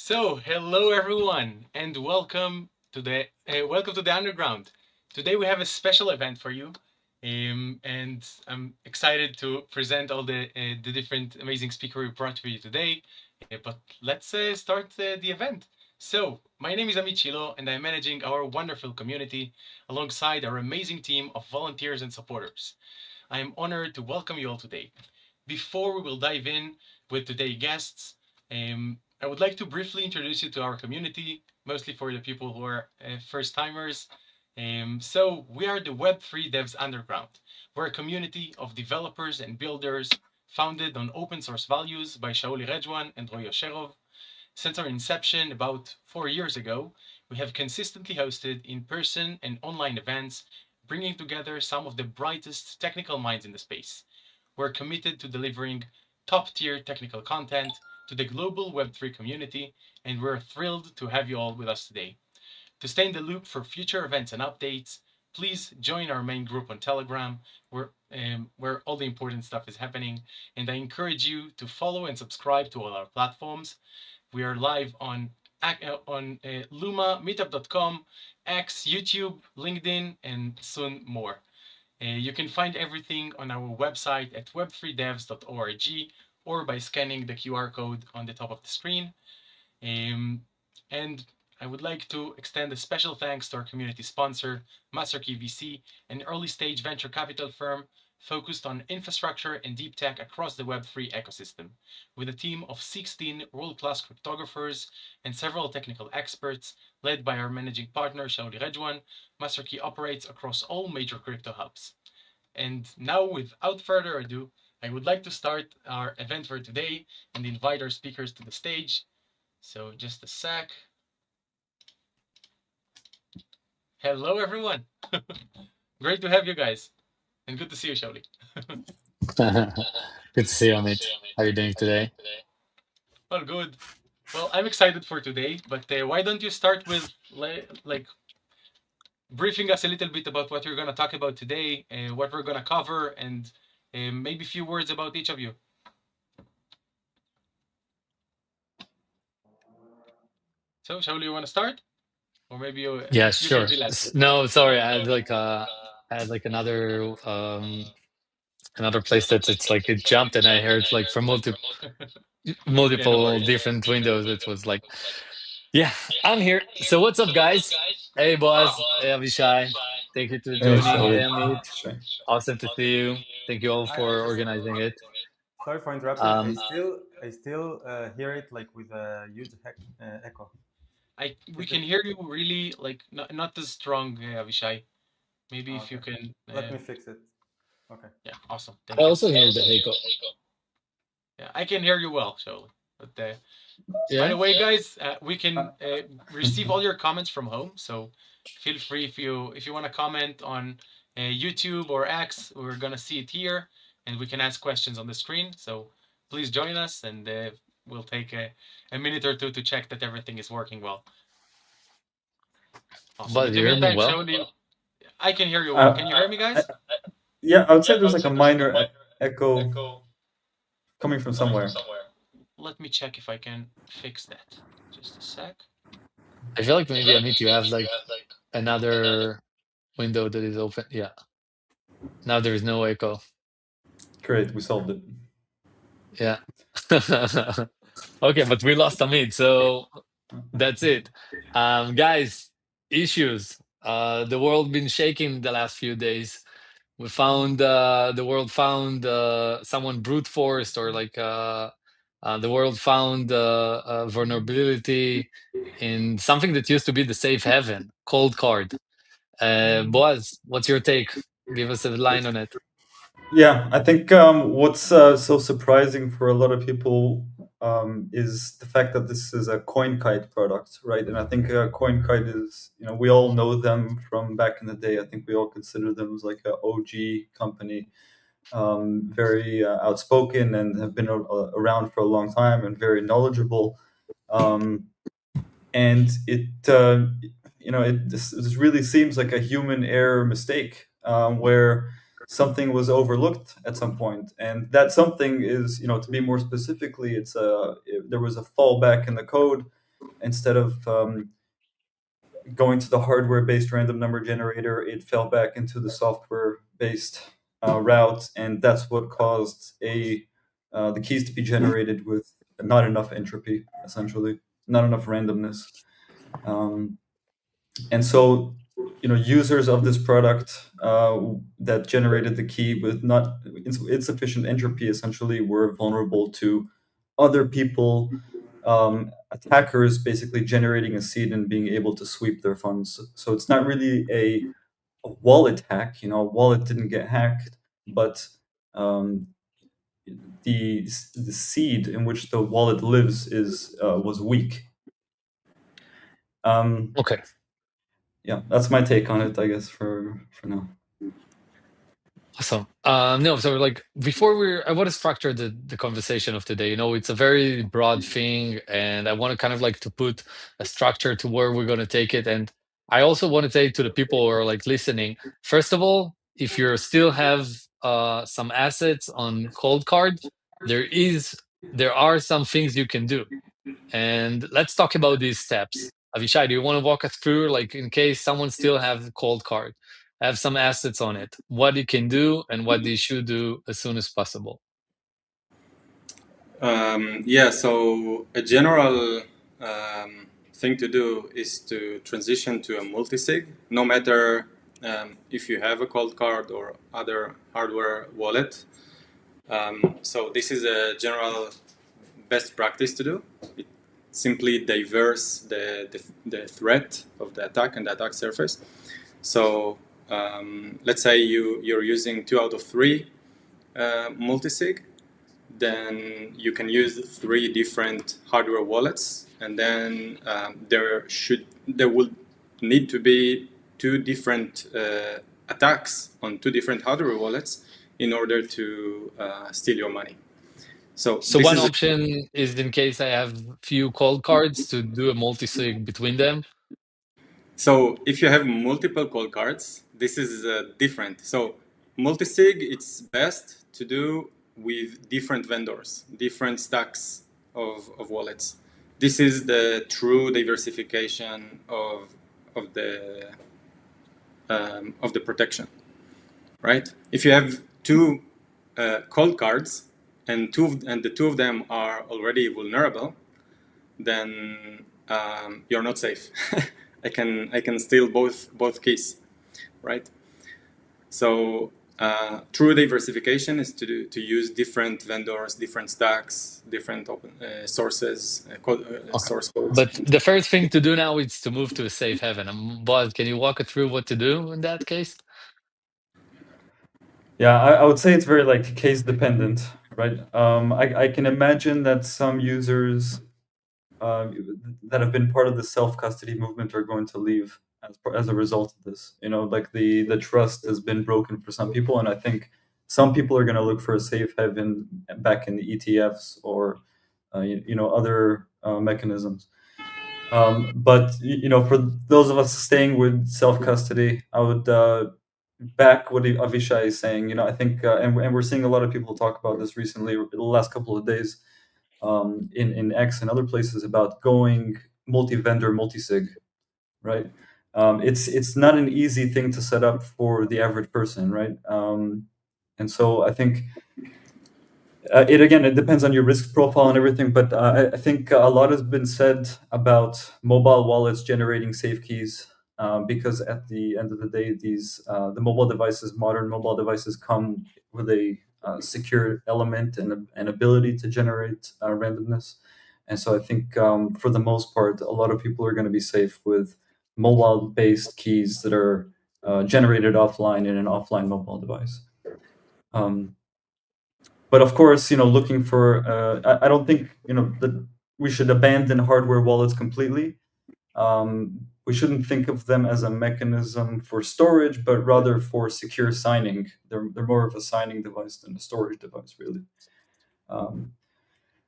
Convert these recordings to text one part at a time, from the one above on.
Hello everyone, and welcome to the Underground. Today we have a special event for you, and I'm excited to present all the different amazing speakers we brought for you today. But let's start the event. My name is Amit Chilo, and I'm managing our wonderful community alongside our amazing team of volunteers and supporters. I am honored to welcome you all today. Before we will dive in with today's guests, I would like to briefly introduce you to our community, mostly for the people who are first timers. We are the Web3 Devs Underground. We're a community of developers and builders founded on open source values by Shaoli Rejwan and Roy Osherov. Since our inception about 4 years ago, we have consistently hosted in person and online events, bringing together some of the brightest technical minds in the space. We're committed to delivering top tier technical content to the global Web3 community, and we're thrilled to have you all with us today. To stay in the loop for future events and updates, please join our main group on Telegram, where all the important stuff is happening. And I encourage you to follow and subscribe to all our platforms. We are live on Luma, Meetup.com, X, YouTube, LinkedIn, and soon more. You can find everything on our website at web3devs.org or by scanning the QR code on the top of the screen. And I would like to extend a special thanks to our community sponsor, MasterKey VC, an early stage venture capital firm focused on infrastructure and deep tech across the Web3 ecosystem. With a team of 16 world-class cryptographers and several technical experts, led by our managing partner, Shaoli Rejwan, MasterKey operates across all major crypto hubs. And now, without further ado, I would like to start our event for today and invite our speakers to the stage. So just a sec. Hello, everyone. Great to have you guys. And good to see you, Shaoli. Good to see you, Amit. How are you doing today? Well, good. Well, I'm excited for today, but why don't you start with like briefing us a little bit about what you're going to talk about today, what we're going to cover, and maybe a few words about each of you. So, Shaoli, you want to start? Or maybe Yeah, you can sure. be last. No, sorry, I had like another place that it's like it jumped and I heard like from Yeah, no multiple worries. different windows. It was like, yeah, I'm here. So what's up, guys? Hey, boss. Hey, Avishai. Thank you for Hey, joining. Hey, Shaoli. Amit. Sure. Awesome to see you. Thank you all I for just organizing it. sorry for interrupting. I Um, still I still hear it like with a huge echo. We Is can it hear you really like not as strong, Avishai. Maybe if you okay? can. Let me fix it. Okay. Yeah, awesome. I Thank you. also hear the echo. Yeah, I can hear you well, Shaoli. But by Yeah. the way, guys, we Uh, can receive all your comments from home. So feel free if you want to comment on YouTube or X, we're gonna see it here, and we can ask questions on the screen. So please join us, and we'll take a minute or two to check that everything is working well. Awesome. But In you the hear me meantime, well? Shaoli, I can hear you well. Uh, Can you hear me, I, guys? yeah, I would say there's like a minor echo coming from somewhere. Let me check if I can fix that. Just a sec. I feel like maybe Amit, you have like another window that is open. Yeah. Now there is no echo. Great, we solved it. Yeah. Okay, but we lost Amit, so that's it. Guys, issues. The world been shaking the last few days. We found the world found someone brute forced or like the world found a vulnerability in something that used to be the safe haven, ColdCard. Boaz, what's your take? Give us a line on it. Yeah, I think what's so surprising for a lot of people is the fact that this is a CoinKite product, right? And I think CoinKite is, we all know them from back in the day. I think we all consider them as like an OG company, very outspoken and have been around for a long time and very knowledgeable. Um, and this really seems like a human error mistake, where something was overlooked at some point, and that something is, to be more specifically, there was a fallback in the code, instead of going to the hardware-based random number generator, it fell back into the software-based route, and that's what caused the keys to be generated with not enough entropy, essentially, not enough randomness. And so, users of this product that generated the key with not insufficient entropy essentially were vulnerable to other people, attackers basically generating a seed and being able to sweep their funds. So it's not really a wallet hack. A wallet didn't get hacked, but the seed in which the wallet lives was weak. Okay. Yeah, that's my take on it, I guess, for now. Awesome. No, so like before I want to structure the conversation of today. It's a very broad thing, and I want to kind of like to put a structure to where we're going to take it. And I also want to say to the people who are like listening, first of all, if you still have some assets on ColdCard, there are some things you can do. And let's talk about these steps. Avishai, do you want to walk us through, like, in case someone still have ColdCard, have some assets on it, what you can do and what they should do as soon as possible? Yeah, so a general thing to do is to transition to a multisig, no matter if you have a ColdCard or other hardware wallet. So this is a general best practice to do. It simply diverse the threat of the attack and the attack surface. So let's say you're using 2 out of 3 multisig, then you can use 3 different hardware wallets, and then there will need to be 2 different attacks on 2 different hardware wallets in order to steal your money. So one option is, in case I have few ColdCards, to do a multisig between them. So if you have multiple ColdCards, this is different. So multisig, it's best to do with different vendors, different stacks of wallets. This is the true diversification of the protection, right? If you have 2 ColdCards and the 2 of them are already vulnerable, then you're not safe. I can steal both keys, right? So true diversification is to use different vendors, different stacks, different open sources, source codes. But the first thing to do now is to move to a safe haven. Boz, can you walk us through what to do in that case? Yeah, I would say it's very like case dependent, right? I can imagine that some users that have been part of the self-custody movement are going to leave as a result of this. Like the trust has been broken for some people, and I think some people are going to look for a safe haven back in the ETFs or other mechanisms. But for those of us staying with self-custody, I would back what Avishai is saying. I think, and we're seeing a lot of people talk about this recently, the last couple of days, in X and other places, about going multi-vendor, multi-sig, right? It's not an easy thing to set up for the average person, right? And so I think it depends on your risk profile and everything, but I think a lot has been said about mobile wallets generating safe keys, because at the end of the day, the modern mobile devices come with a secure element and an ability to generate randomness. And so I think for the most part, a lot of people are going to be safe with mobile-based keys that are generated offline in an offline mobile device. But of course, looking for, I don't think, that we should abandon hardware wallets completely. We shouldn't think of them as a mechanism for storage, but rather for secure signing. They're more of a signing device than a storage device, really.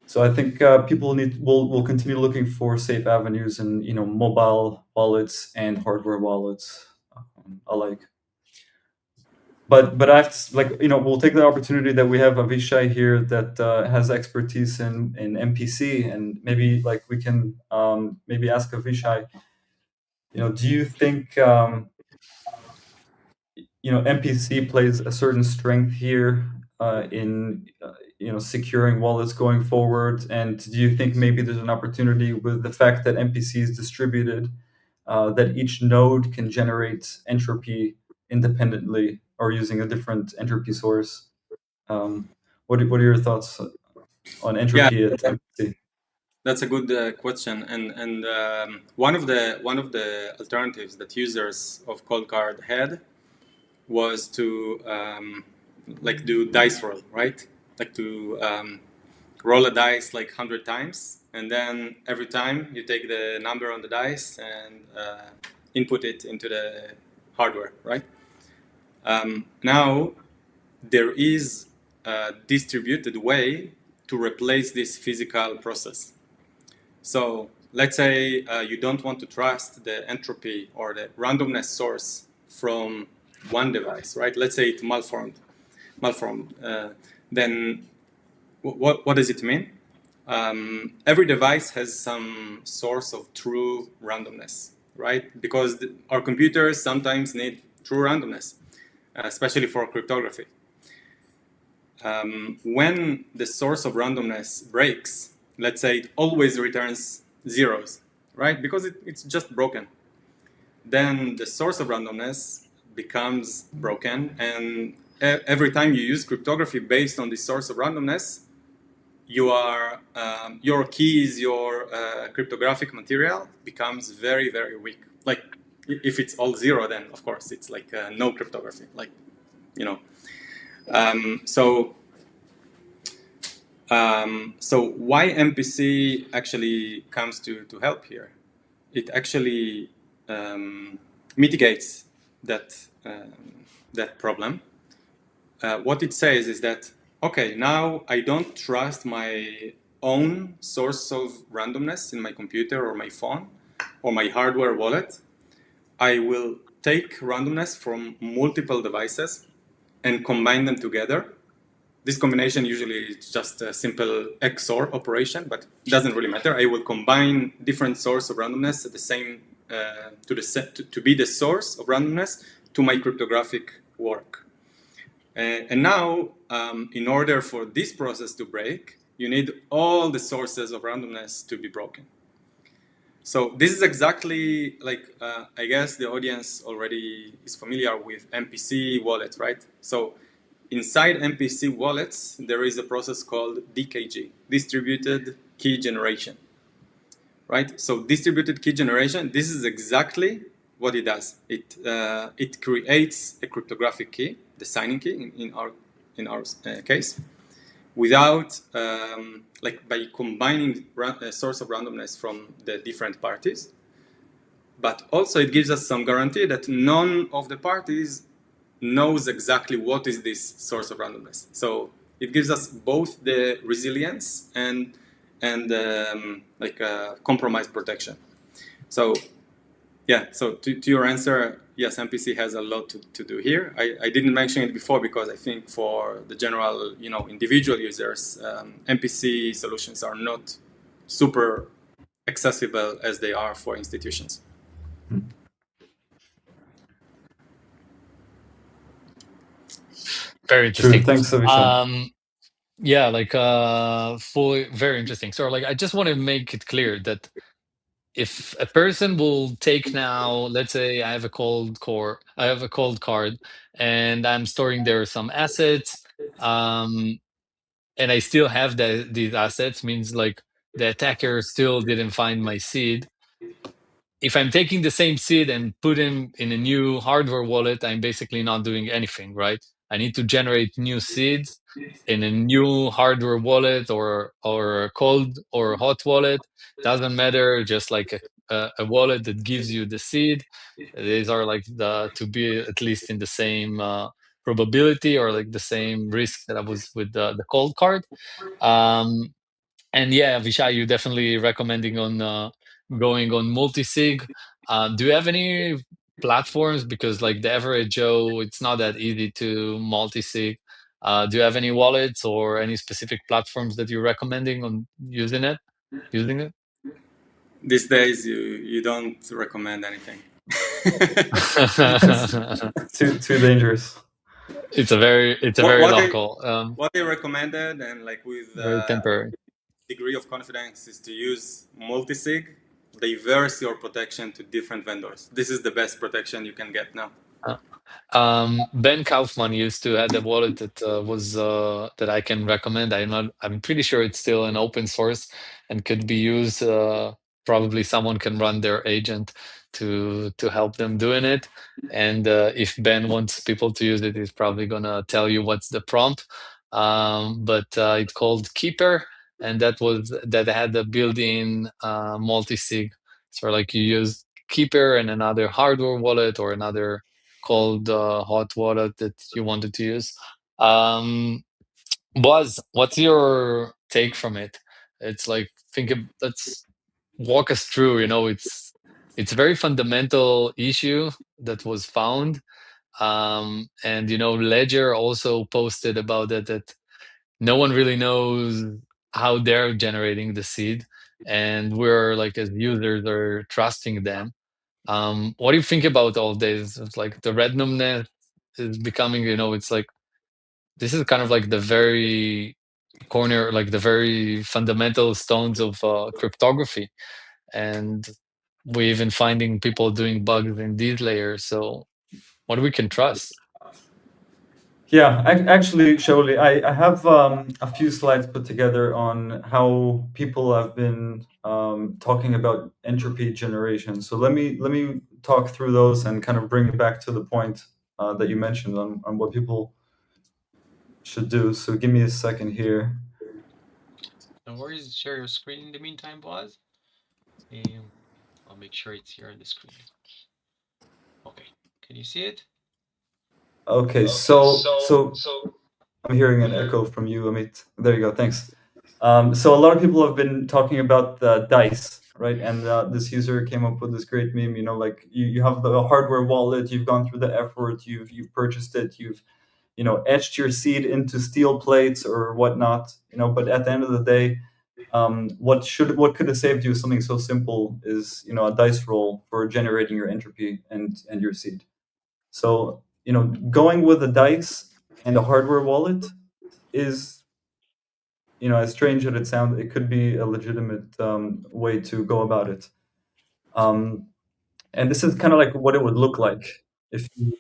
So I think people will continue looking for safe avenues in mobile wallets and hardware wallets alike. but I have to, like, we'll take the opportunity that we have Avishai here that has expertise in MPC, and maybe like we can maybe ask Avishai, do you think MPC plays a certain strength here in securing wallets going forward, and do you think maybe there's an opportunity with the fact that MPC is distributed, that each node can generate entropy independently or using a different entropy source? What are your thoughts on Yeah, entropy at MPC? that's a good question, and one of the alternatives that users of ColdCard had was to like do dice roll, right? Like to roll a dice like 100 times, and then every time you take the number on the dice and input it into the hardware, right? Now there is a distributed way to replace this physical process. So let's say you don't want to trust the entropy or the randomness source from one device, right? Let's say it malformed. Then what does it mean? Every device has some source of true randomness, right? Because our computers sometimes need true randomness, especially for cryptography. When the source of randomness breaks, let's say it always returns zeros, right? Because it's just broken. Then the source of randomness becomes broken, and every time you use cryptography based on the source of randomness, your keys, your cryptographic material becomes very, very weak. Like if it's all zero, then of course it's like no cryptography. Like, so why MPC actually comes to help here? It actually mitigates that problem. What it says is that, okay, now I don't trust my own source of randomness in my computer or my phone or my hardware wallet. I will take randomness from multiple devices and combine them together. This combination usually is just a simple XOR operation, but it doesn't really matter. I will combine different source of randomness at the same to be the source of randomness to my cryptographic work. And now, in order for this process to break, you need all the sources of randomness to be broken. So this is exactly like, I guess the audience already is familiar with MPC wallets, right? So inside MPC wallets, there is a process called DKG, distributed key generation, right? So distributed key generation, this is exactly what it does. It creates a cryptographic key, the signing key in our case, without like by combining a source of randomness from the different parties. But also it gives us some guarantee that none of the parties knows exactly what is this source of randomness. So it gives us both the resilience and like compromise protection. So yeah, so to your answer, yes, MPC has a lot to do here. I didn't mention it before because I think for the general, individual users, MPC solutions are not super accessible as they are for institutions. Very interesting. True. Thanks, Avishai. Yeah, like very interesting. So like I just want to make it clear that if a person will take now, let's say I have a cold card and I'm storing there some assets, and I still have these assets, means like the attacker still didn't find my seed. If I'm taking the same seed and put him in a new hardware wallet, I'm basically not doing anything, right? I need to generate new seeds in a new hardware wallet or a cold or hot wallet. Doesn't matter, just like a wallet that gives you the seed. These are like to be at least in the same probability or like the same risk that I was with the cold card. And yeah, Vishai, you definitely recommending on going on multi-sig. Do you have any platforms? Because like the average Joe, it's not that easy to multi-sig. Do you have any wallets or any specific platforms that you're recommending on using it? These days, you don't recommend anything. Too dangerous. It's a very local, what they recommended, and like with very temporary. degree of confidence, is to use multi-sig, diverse your protection to different vendors. This is the best protection you can get now. Ben Kaufman used to have a wallet that was that I can recommend. I'm pretty sure it's still an open source and could be used. Probably someone can run their agent to help them doing it. And if Ben wants people to use it, he's probably gonna tell you what's the prompt. But it's called Keeper, and that had a built-in multi-sig. So like you use Keeper and another hardware wallet or another cold hot wallet that you wanted to use. Boaz, what's your take from it? It's like let's walk us through. It's a very fundamental issue that was found, and Ledger also posted about it that no one really knows how they're generating the seed, and we're like as users are trusting them. What do you think about all this? It's like the randomness is becoming, it's like this is kind of like the very corner, like the very fundamental stones of cryptography, and we're even finding people doing bugs in these layers. So, what we can trust? Yeah, actually, Shaoli, I have a few slides put together on how people have been talking about entropy generation. So let me talk through those and kind of bring it back to the point that you mentioned on what people should do. So give me a second here. No worries. Share your screen in the meantime, Boaz. I'll make sure it's here on the screen. Okay. Can you see it? Okay, so I'm hearing an echo from you, Amit. There you go. Thanks. So a lot of people have been talking about the dice, right? And this user came up with this great meme. Like you have the hardware wallet, you've gone through the effort, you've purchased it, you've etched your seed into steel plates or whatnot. But at the end of the day, what could have saved you something so simple is a dice roll for generating your entropy and your seed. So going with a dice and a hardware wallet is, as strange as it sounds, it could be a legitimate way to go about it. And this is kind of like what it would look like if you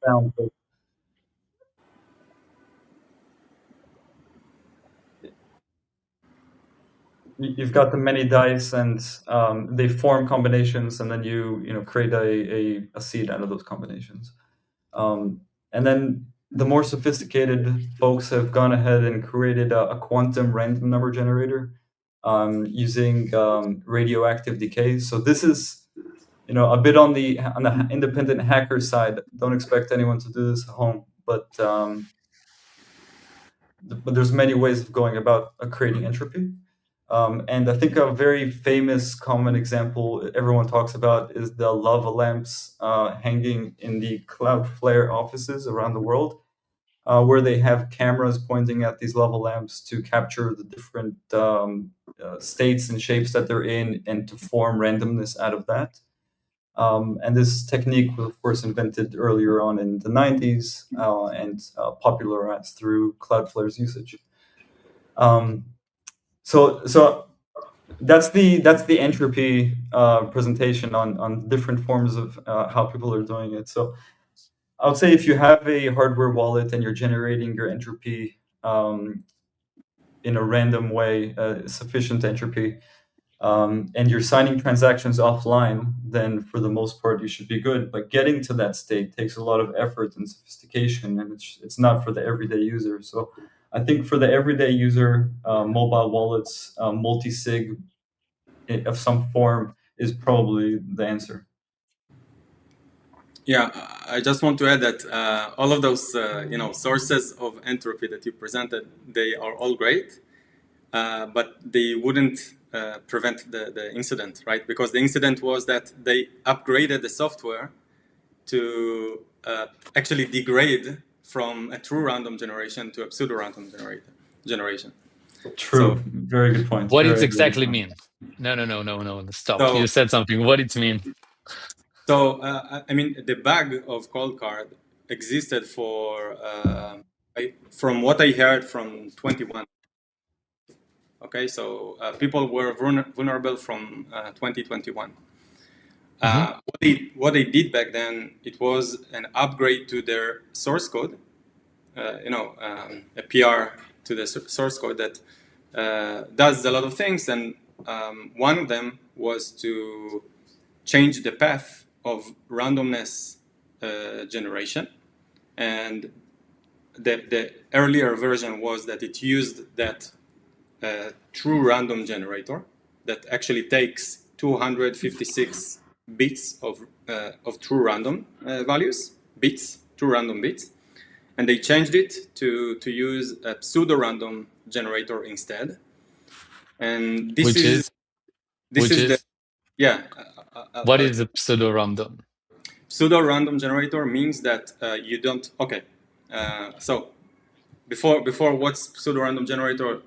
found. You've got the many dice, and they form combinations, and then you create a seed out of those combinations. And then the more sophisticated folks have gone ahead and created a quantum random number generator using radioactive decay. So this is a bit on the independent hacker side. Don't expect anyone to do this at home, but there's many ways of going about creating entropy. And I think a very famous common example everyone talks about is the lava lamps hanging in the Cloudflare offices around the world, where they have cameras pointing at these lava lamps to capture the different states and shapes that they're in and to form randomness out of that. And this technique was, of course, invented earlier on in the 90s and popularized through Cloudflare's usage. So that's the entropy presentation on different forms of how people are doing it. So I would say if you have a hardware wallet and you're generating your entropy in a random way, sufficient entropy, and you're signing transactions offline, then for the most part you should be good. But getting to that state takes a lot of effort and sophistication, and it's not for the everyday user. So I think for the everyday user, mobile wallets, multi-sig of some form is probably the answer. Yeah, I just want to add that all of those sources of entropy that you presented, they are all great, but they wouldn't prevent the incident, right? Because the incident was that they upgraded the software to actually degrade from a true random generation to a pseudo-random generation. True. So, very good point. What Very it good exactly point. mean? No. Stop. So, You said something. What it mean? So, I mean, the bug of ColdCard existed for, from what I heard from 21. Okay, so people were vulnerable from 2021. What they did back then, it was an upgrade to their source code, a PR to the source code that does a lot of things. And one of them was to change the path of randomness generation. And the earlier version was that it used that true random generator that actually takes 256 bits of true random values, true random bits, and they changed it to use a pseudo-random generator instead. And this Which is the yeah. What is a pseudo-random? Pseudo-random generator means that you don't. Okay, so before what's pseudo-random generator?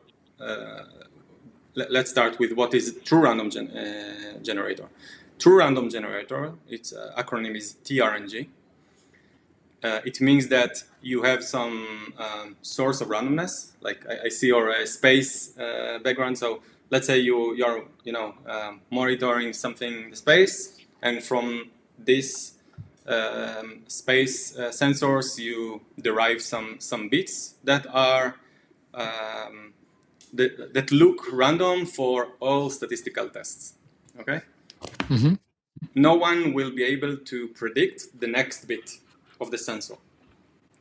Let's start with what is true random generator. True random generator, its acronym is TRNG. It means that you have some source of randomness. Like I see your space background. So let's say you're monitoring something in space, and from this space sensors you derive some bits that are that look random for all statistical tests. Okay. Mm-hmm. No one will be able to predict the next bit of the sensor.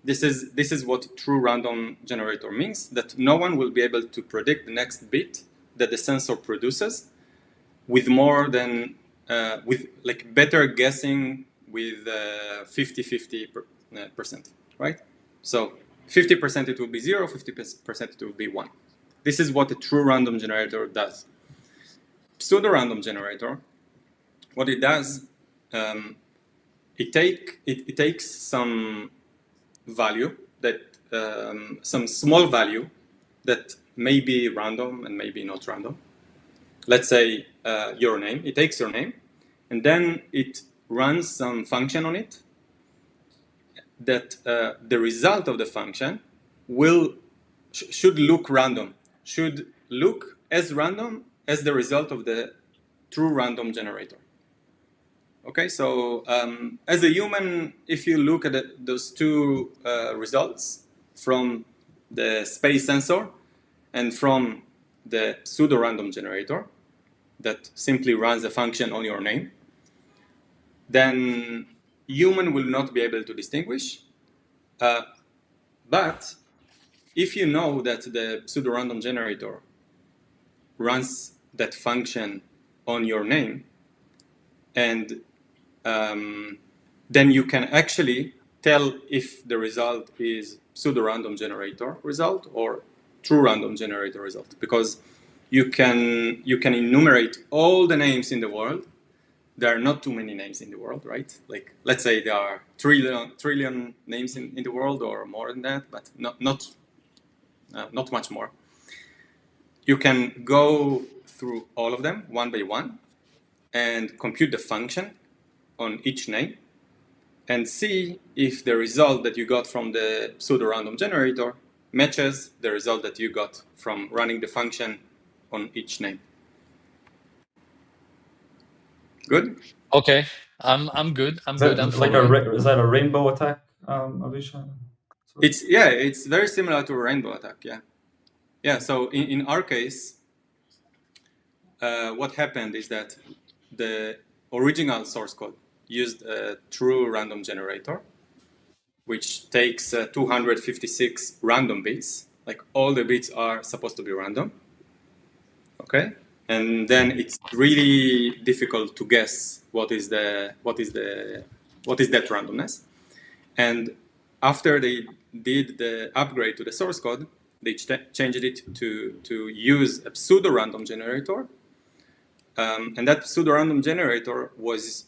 This is what true random generator means, that no one will be able to predict the next bit that the sensor produces with more than with like better guessing with 50-50%, right? So 50% it will be 0, 50% it will be 1. This is what a true random generator does. Pseudo-random generator, what it does, it takes some value that some small value that may be random and maybe not random. Let's say your name. It takes your name, and then it runs some function on it that the result of the function should look random, should look as random as the result of the true random generator. Okay, so as a human, if you look at those two results from the space sensor and from the pseudo-random generator that simply runs a function on your name, then human will not be able to distinguish. But if you know that the pseudo-random generator runs that function on your name, and then you can actually tell if the result is pseudo-random generator result or true random generator result, because you can enumerate all the names in the world. There are not too many names in the world, right? Like let's say there are trillion names in the world or more than that, but not much more. You can go through all of them one by one and compute the function on each name and see if the result that you got from the pseudo-random generator matches the result that you got from running the function on each name. Good? Okay, I'm good. I'm good. I'm Like following. is that a rainbow attack, Avisha? It's very similar to a rainbow attack. Yeah. So in our case, what happened is that the original source code used a true random generator, which takes 256 random bits. Like all the bits are supposed to be random. Okay, and then it's really difficult to guess what is that randomness. And after they did the upgrade to the source code, they changed it to use a pseudo-random generator And that pseudo-random generator is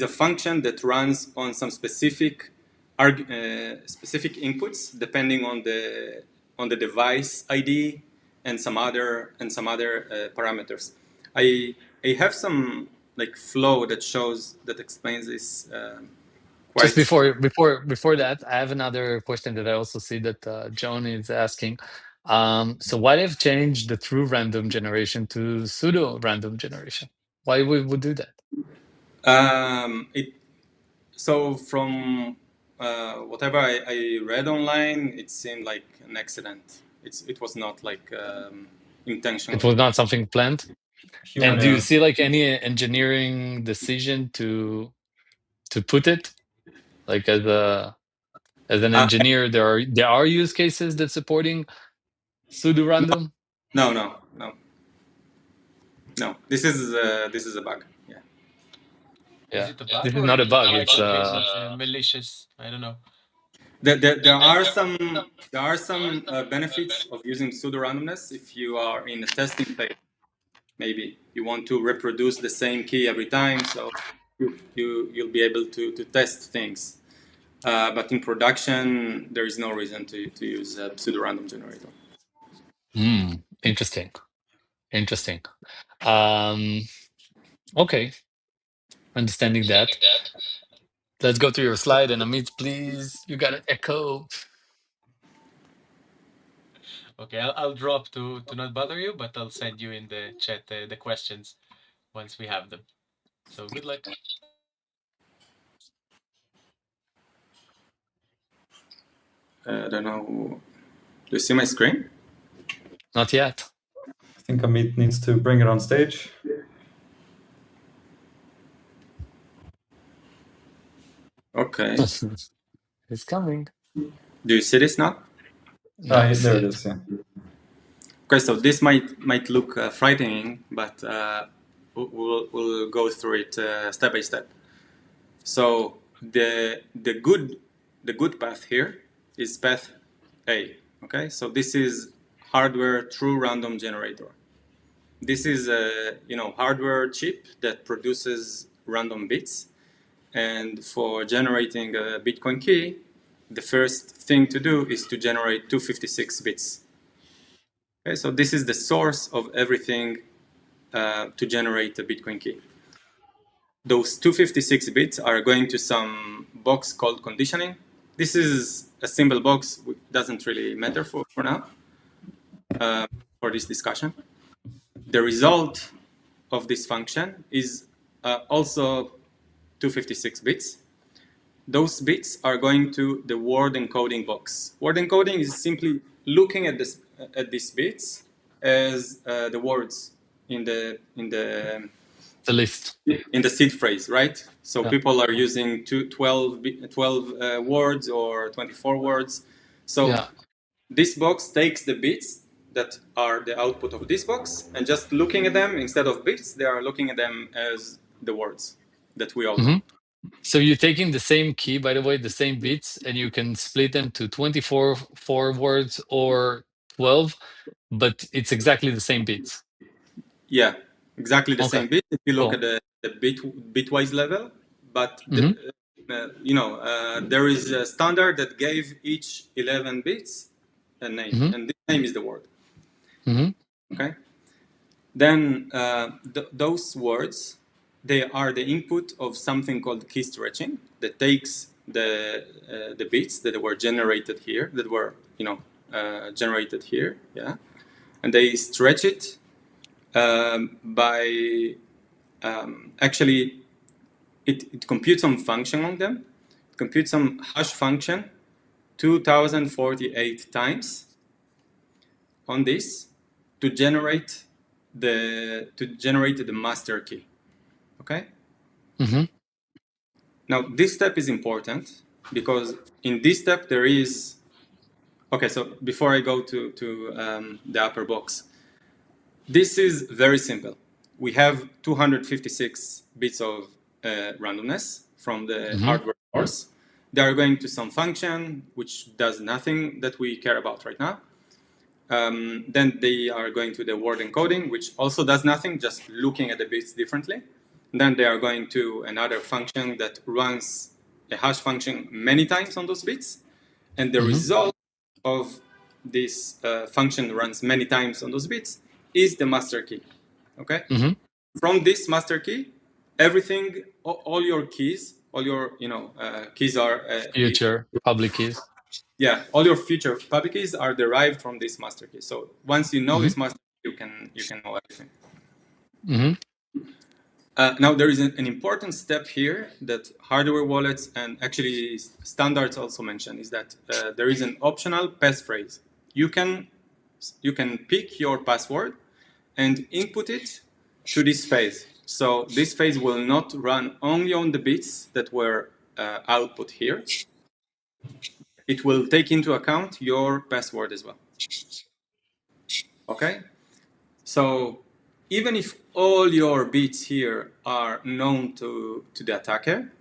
a function that runs on some specific inputs depending on the device ID and some other parameters. I have some like flow that explains this quite. Just before that, I have another question that I also see that John is asking. So why they've changed the true random generation to pseudo-random generation? Why we would do that? So from whatever I read online, it seemed like an accident. It was not like intentional. It was not something planned. Human And do you error. see like any engineering decision to put it? Like as an engineer, there are use cases that supporting pseudo-random? No. This is a bug. Yeah. Yeah. Is it a bug This is or not a bug. like It's malicious? I don't know. There are some benefits of using pseudo-randomness if you are in a testing phase. Maybe you want to reproduce the same key every time, so you'll be able to test things. But in production, there is no reason to use a pseudo-random generator. interesting. Okay, understanding that. Let's go to your slide, and Amit, please, you got an echo. Okay, I'll drop to not bother you, but I'll send you in the chat the questions once we have them. So good luck. I don't know. Do you see my screen? Not yet. I think Amit needs to bring it on stage. Okay. It's coming. Do you see this now? Now I There see it is. Yeah. Okay, so this might look frightening, but we'll go through it step by step. So the good path here is path A. Okay, so this is hardware true random generator. This is a hardware chip that produces random bits, and for generating a Bitcoin key, the first thing to do is to generate 256 bits. Okay, so this is the source of everything to generate a Bitcoin key. Those 256 bits are going to some box called conditioning. This is a simple box, which doesn't really matter for now, for this discussion. The result of this function is also 256 bits. Those bits are going to the word encoding box. Word encoding is simply looking at these bits as the words in the list. In the seed phrase, right? So people are using 12 words or 24 words. So this box takes the bits that are the output of this box, and just looking at them instead of bits, they are looking at them as the words that we all know. So you're taking the same key, by the way, the same bits, and you can split them to 24 words or 12, but it's exactly the same bits. Yeah, exactly the same bit. If you look at the bitwise level, but there is a standard that gave each 11 bits a name, and this name is the word. Okay. Then those words, they are the input of something called key stretching that takes the bits that were generated here, generated here, yeah, and they stretch it by actually it computes some function on them. It computes some hash function 2048 times on this to generate the master key. Okay. Now this step is important because in this step there is. Okay, so before I go to the upper box, this is very simple. We have 256 bits of randomness from the hardware source. They are going to some function which does nothing that we care about right now. Then they are going to the word encoding, which also does nothing, just looking at the bits differently. Then they are going to another function that runs a hash function many times on those bits. And the result of this function runs many times on those bits is the master key. Okay? From this master key, everything, all your keys, all your keys are future public keys. Yeah, all your future public keys are derived from this master key. So once you know this master key, you can know everything. Now there is an important step here that hardware wallets and actually standards also mention, is that there is an optional passphrase. You can pick your password and input it to this phase. So this phase will not run only on the bits that were output here. It will take into account your password as well. Okay? So even if all your bits here are known to the attacker,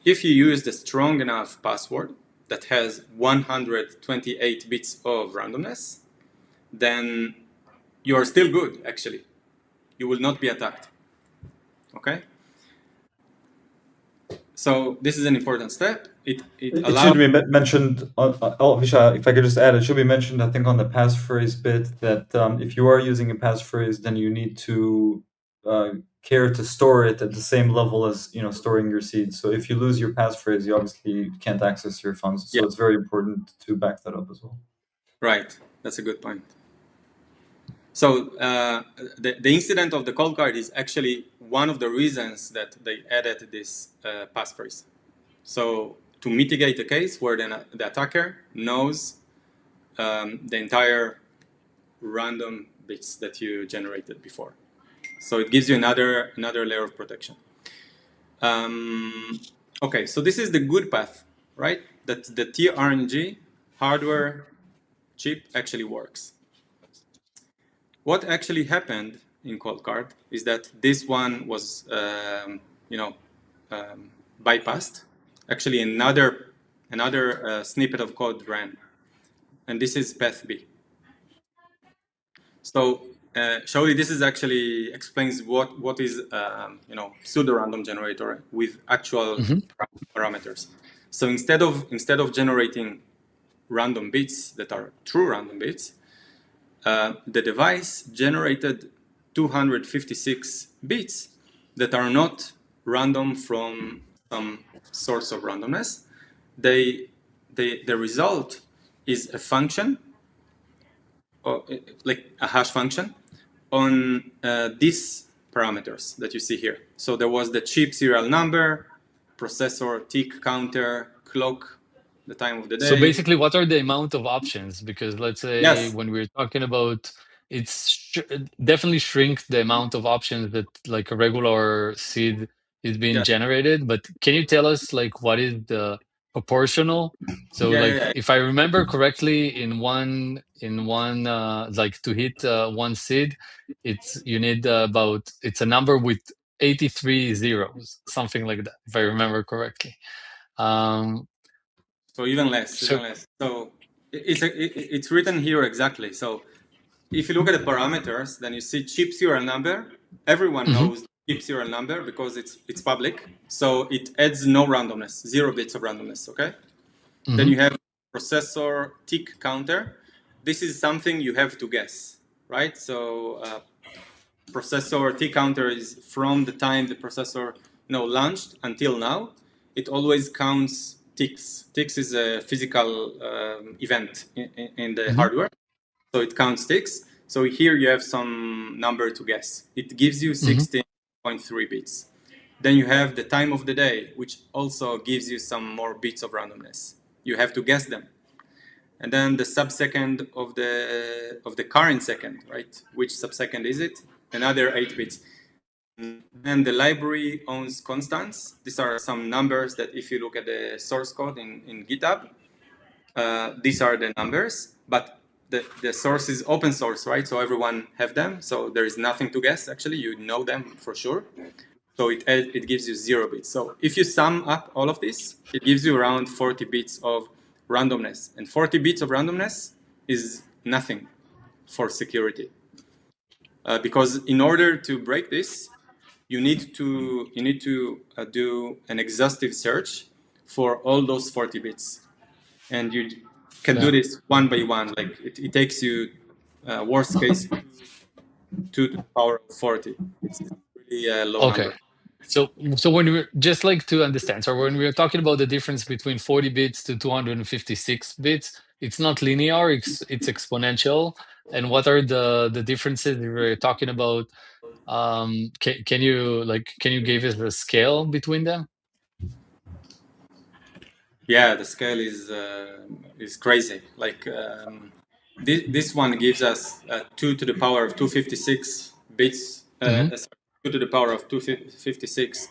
if you use the strong enough password that has 128 bits of randomness, then you are still good, actually. You will not be attacked. Okay? So this is an important step. It should be mentioned, Visha, if I could just add, it should be mentioned, I think, on the passphrase bit that if you are using a passphrase, then you need to care to store it at the same level as storing your seeds. So if you lose your passphrase, you obviously can't access your funds. So it's very important to back that up as well. Right, that's a good point. So the incident of the ColdCard is actually one of the reasons that they added this passphrase. So to mitigate the case where the attacker knows the entire random bits that you generated before. So it gives you another layer of protection. Okay, so this is the good path, right? That the RNG hardware chip actually works. What actually happened in ColdCard is that this one was, bypassed. Actually, another snippet of code ran, and this is path B. So, Shauli, this is actually explains what is pseudo-random generator with actual parameters. So instead of generating random bits that are true random bits, the device generated 256 bits that are not random from some source of randomness. The result is a function, like a hash function, on these parameters that you see here. So there was the chip serial number, processor tick counter, clock, the time of the day. So basically, what are the amount of options? Because let's say when we're talking about, it's definitely shrink the amount of options that like a regular seed is being generated. But can you tell us like what is the proportional? So if I remember correctly, in one like to hit one seed, you need it's a number with 83 zeros, something like that, if I remember correctly. So even less. So it's written here exactly. So if you look at the parameters, then you see chip serial number. Everyone knows chip serial number because it's public. So it adds no randomness, 0 bits of randomness. Okay. Then you have processor tick counter. This is something you have to guess, right? So processor tick counter is from the time the processor launched until now. It always counts ticks. Ticks is a physical event in the hardware, so it counts ticks. So here you have some number to guess. It gives you 16.3 bits. Then you have the time of the day, which also gives you some more bits of randomness. You have to guess them. And then the subsecond of the current second, right? Which subsecond is it? Another 8 bits. Then the library owns constants. These are some numbers that if you look at the source code in GitHub, these are the numbers, but the source is open source, right? So everyone have them. So there is nothing to guess, actually. You know them for sure. So it gives you 0 bits. So if you sum up all of this, it gives you around 40 bits of randomness. And 40 bits of randomness is nothing for security. Because in order to break this, you need to do an exhaustive search for all those 40 bits, and you can do this one by one. Like it takes you worst case 2 to the power of 40. It's really a low Okay. number. So when we're just like to understand, so when we're talking about the difference between 40 bits to 256 bits, it's not linear, it's exponential. And what are the differences we're talking about? Can you give us a scale between them? Yeah, the scale is crazy. Like this one gives us 2 to the power of 256 bits. 2 to the power of 256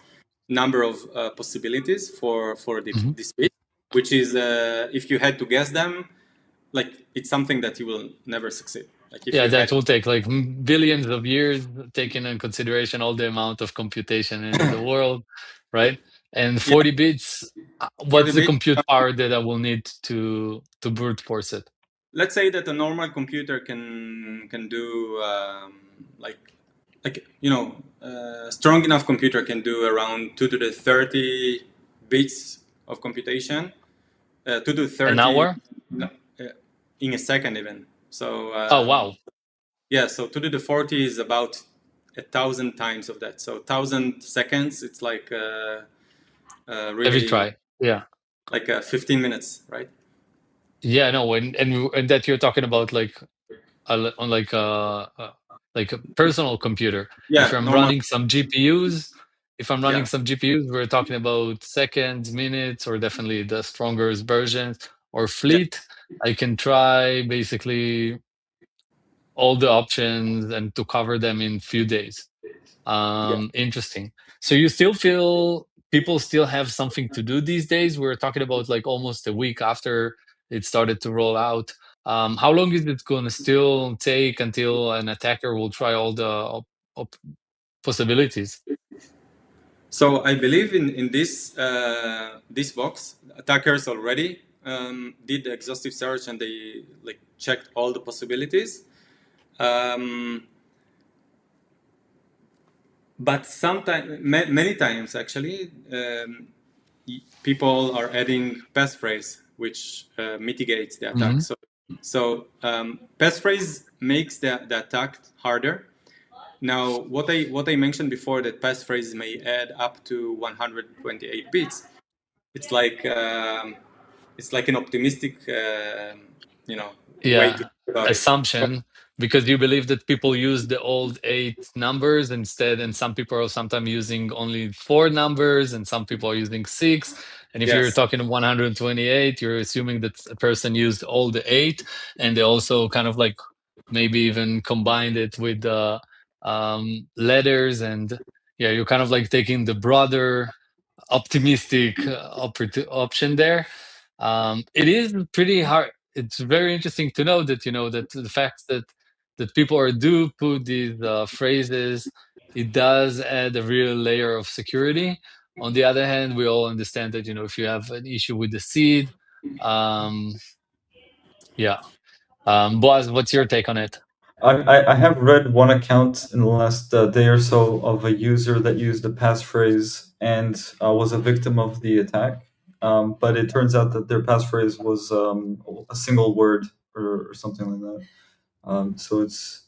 number of possibilities for this bit, which is if you had to guess them, like it's something that you will never succeed. Like if you That had will take like billions of years, taking in consideration all the amount of computation in the world, right? And 40 bits, 40 what's the bits. compute power that I will need to brute force it? Let's say that a normal computer can do like strong enough computer can do around 2 to the 30 bits of computation. 2 to the 30 An hour? In a second even. So Oh, wow. yeah, so 2 to the 40 is about 1,000 times of that. So 1,000 seconds, it's like really Every try. Yeah. like 15 minutes, right? Yeah, no, and that you're talking about on like a personal computer. If Yeah, I'm normal. running some GPUs, Yeah. we're talking about seconds, minutes, or definitely the stronger versions. Or fleet, I can try basically all the options and to cover them in few days. Interesting. So you still feel people still have something to do these days? We're talking about like almost a week after it started to roll out. How long is it going to still take until an attacker will try all the possibilities? So I believe in this this box, attackers already did the exhaustive search and they like checked all the possibilities. But sometimes, many times actually, people are adding passphrase, which mitigates the attack. So passphrase makes the attack harder. Now, what I mentioned before, that passphrase may add up to 128 bits. It's like an optimistic, way to think about it. Assumption, because you believe that people use the old 8 numbers instead, and some people are sometimes using only 4 numbers, and some people are using 6. And if you're Yes. talking 128, you're assuming that a person used all the 8, and they also kind of like maybe even combined it with letters, and yeah, you're kind of like taking the broader optimistic option there. It is pretty hard. It's very interesting to know that that the fact that people do put these phrases, it does add a real layer of security. On the other hand, we all understand that if you have an issue with the seed, um, yeah. Boaz, what's your take on it? I have read one account in the last day or so of a user that used a passphrase and was a victim of the attack. But it turns out that their passphrase was a single word or something like that. So it's,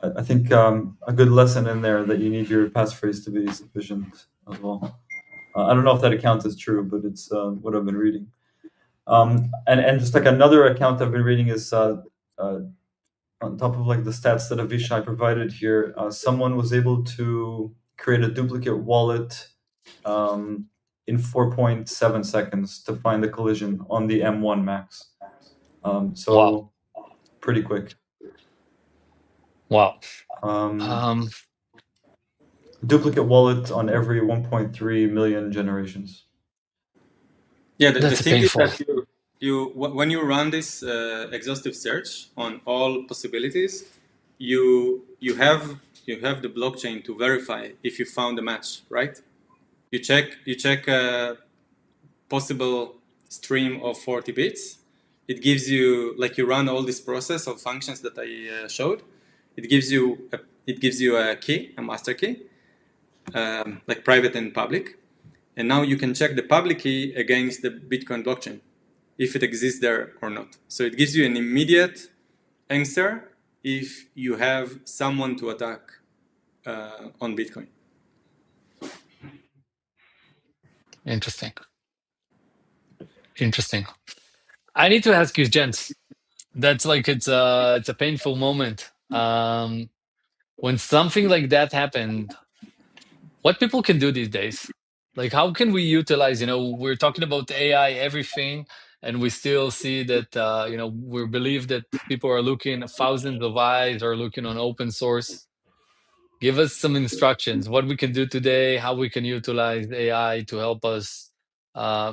I think, a good lesson in there that you need your passphrase to be sufficient as well. I don't know if that account is true, but it's what I've been reading. And just like another account I've been reading is on top of like the stats that Avishai provided here, someone was able to create a duplicate wallet in 4.7 seconds to find the collision on the M1 Max. So Wow. pretty quick. Wow. Duplicate wallet on every 1.3 million generations. Yeah, the That's thing painful. is that when you run this exhaustive search on all possibilities, you have the blockchain to verify if you found a match, right? You check a possible stream of 40 bits, it gives you, like, you run all this process of functions that I showed. It gives you a key, a master key, like private and public. And now you can check the public key against the Bitcoin blockchain, if it exists there or not. So it gives you an immediate answer if you have someone to attack on Bitcoin. Interesting. I need to ask you, gents. That's like it's a painful moment. When something like that happened, what people can do these days? Like, how can we utilize? We're talking about AI, everything, and we still see that we believe that people are looking, thousands of eyes are looking on open source. Give us some instructions, what we can do today, how we can utilize AI to help us,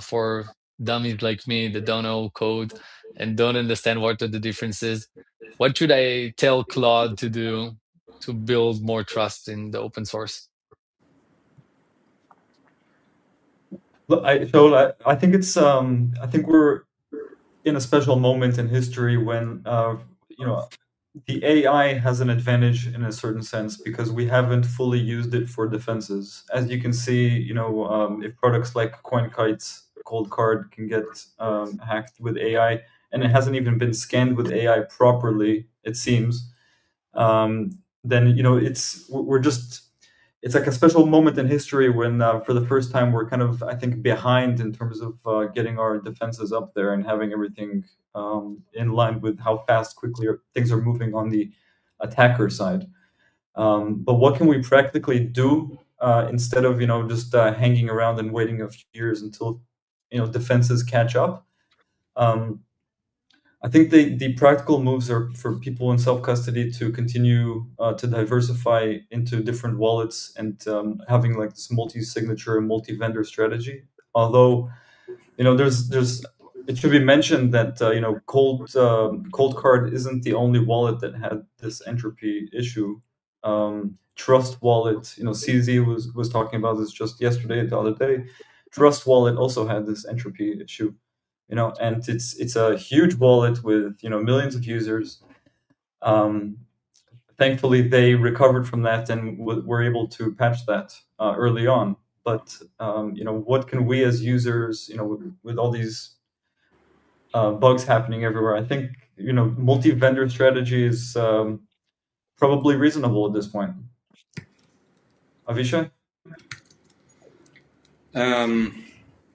for dummies like me that don't know code and don't understand what are the differences. What should I tell Claude to do to build more trust in the open source? Look, I think it's I think we're in a special moment in history when the AI has an advantage in a certain sense because we haven't fully used it for defenses. As you can see, if products like CoinKite's ColdCard can get hacked with AI, and it hasn't even been scanned with AI properly, it seems, then it's like a special moment in history when, for the first time, we're kind of, I think, behind in terms of getting our defenses up there and having everything in line with how quickly things are moving on the attacker side. But what can we practically do instead of just hanging around and waiting a few years until defenses catch up? I think the practical moves are for people in self-custody to continue to diversify into different wallets and having like this multi-signature and multi-vendor strategy. Although, there's it should be mentioned that ColdCard isn't the only wallet that had this entropy issue. Trust Wallet, CZ was talking about this just yesterday, the other day. Trust Wallet also had this entropy issue. And it's a huge wallet with millions of users. Thankfully, they recovered from that and were able to patch that early on. But what can we as users, with all these bugs happening everywhere, I think multi-vendor strategy is probably reasonable at this point. Avishai?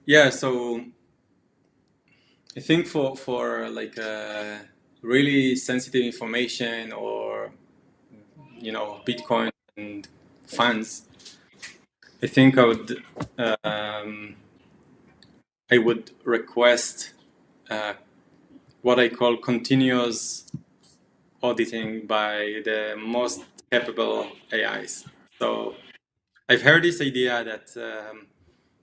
Yeah, so I think for like really sensitive information or Bitcoin and funds, I think I would request what I call continuous auditing by the most capable AIs. So I've heard this idea that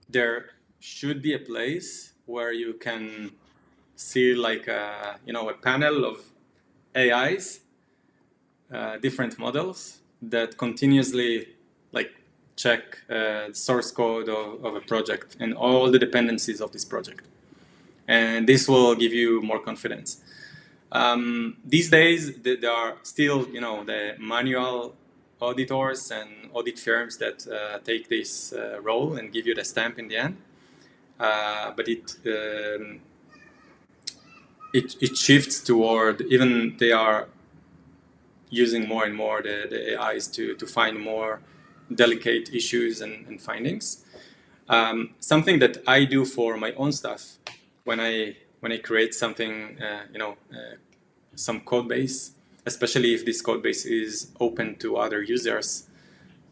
there should be a place where you can see like a panel of AIs, different models that continuously like check source code of a project and all the dependencies of this project. And this will give you more confidence. These days, there are still, the manual auditors and audit firms that take this role and give you the stamp in the end. But it shifts toward, even they are using more and more the AIs to find more delicate issues and findings. Something that I do for my own stuff when I create something, some code base, especially if this code base is open to other users,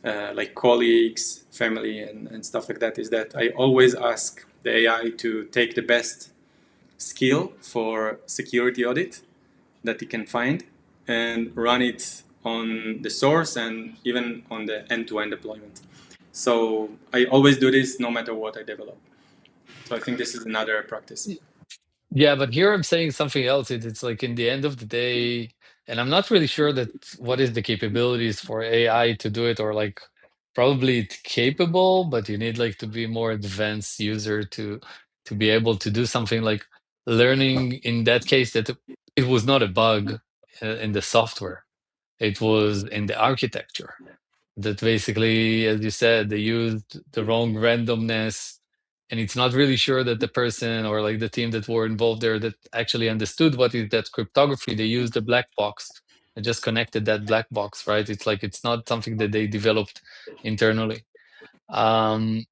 like colleagues, family, and stuff like that, is that I always ask the AI to take the best skill for security audit that it can find and run it on the source and even on the end-to-end deployment. So I always do this no matter what I develop. So I think this is another practice. Yeah, but here I'm saying something else. It's like in the end of the day, and I'm not really sure that what is the capabilities for AI to do it, or like probably it's capable, but you need like to be more advanced user to be able to do something like learning in that case that it was not a bug in the software, it was in the architecture. That basically, as you said, they used the wrong randomness, and it's not really sure that the person or like the team that were involved there that actually understood what is that cryptography. They used a black box and just connected that black box, right? It's like it's not something that they developed internally. And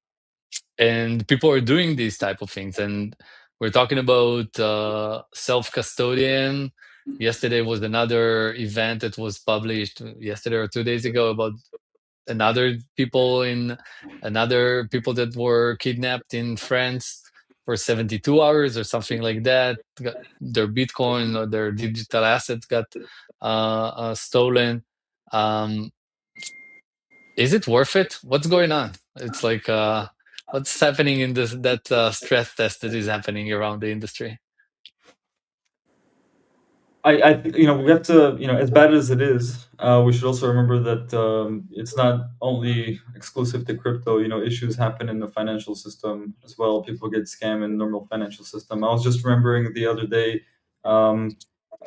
people are doing these type of things, and we're talking about self-custodian. Yesterday was another event that was published yesterday or 2 days ago about another people that were kidnapped in France for 72 hours or something like that. Got their Bitcoin or their digital assets got stolen. Um, is it worth it? What's going on? It's like what's happening in this that stress test that is happening around the industry? We have to, as bad as it is, we should also remember that it's not only exclusive to crypto. Issues happen in the financial system as well. People get scammed in the normal financial system. I was just remembering the other day,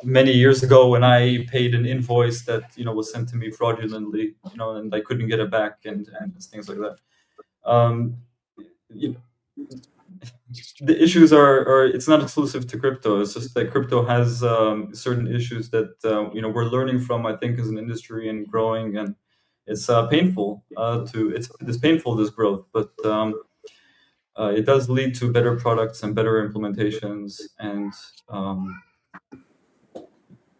many years ago, when I paid an invoice that was sent to me fraudulently, and I couldn't get it back, and things like that. You the issues are it's not exclusive to crypto. It's just that crypto has certain issues that we're learning from, I think, as an industry and growing, and it's painful it's painful, this growth, but it does lead to better products and better implementations and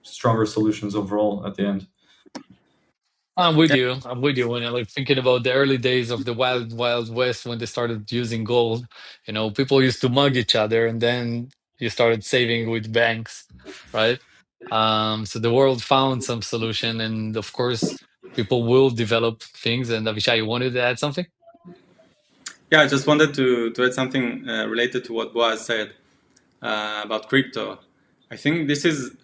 stronger solutions overall at the end. I'm with you. I'm with you. When I like thinking about the early days of the wild, wild west when they started using gold, people used to mug each other, and then you started saving with banks, right? So the world found some solution, and of course, people will develop things. And Avishai, you wanted to add something? Yeah, I just wanted to add something related to what Boaz said about crypto. I think this is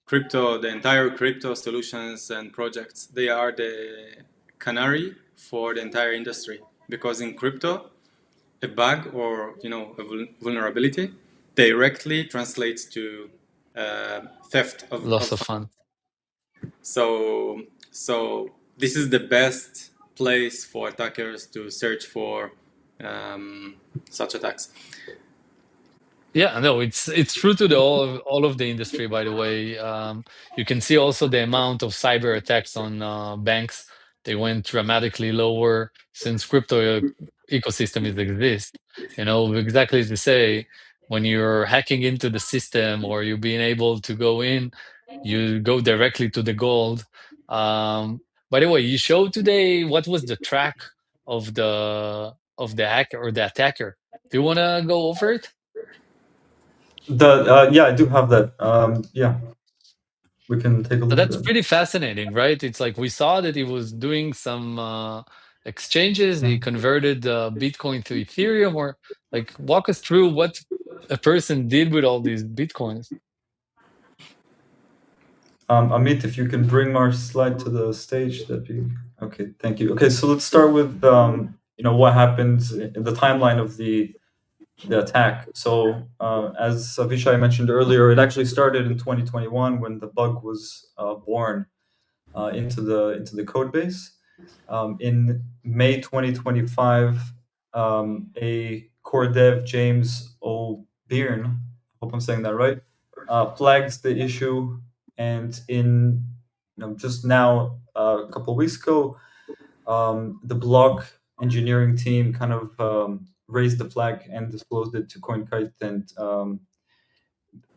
crypto, the entire crypto solutions and projects, they are the canary for the entire industry, because in crypto, a bug or a vulnerability directly translates to theft Loss of of funds. fun. So this is the best place for attackers to search for such attacks. Yeah, no, it's true to all of the industry. By the way, you can see also the amount of cyber attacks on banks. They went dramatically lower since crypto ecosystem is exist. Exactly as you say, when you're hacking into the system or you being able to go in, you go directly to the gold. By the way, you showed today what was the track of the hacker or the attacker. Do you want to go over it? Yeah, I do have that. Yeah, we can take a So look at that's it. pretty fascinating, right? It's like we saw that he was doing some exchanges. He converted Bitcoin to Ethereum, or like walk us through what a person did with all these Bitcoins. Amit, if you can bring our slide to the stage, that'd be okay. Thank you. Okay, so let's start with what happened in the timeline of the attack. So as Avishai mentioned earlier, it actually started in 2021 when the bug was born into the code base. In May 2025, a core dev, James O'Byrne, hope I'm saying that right, flags the issue, and in just now a couple of weeks ago, the block engineering team kind of raised the flag and disclosed it to ColdCards and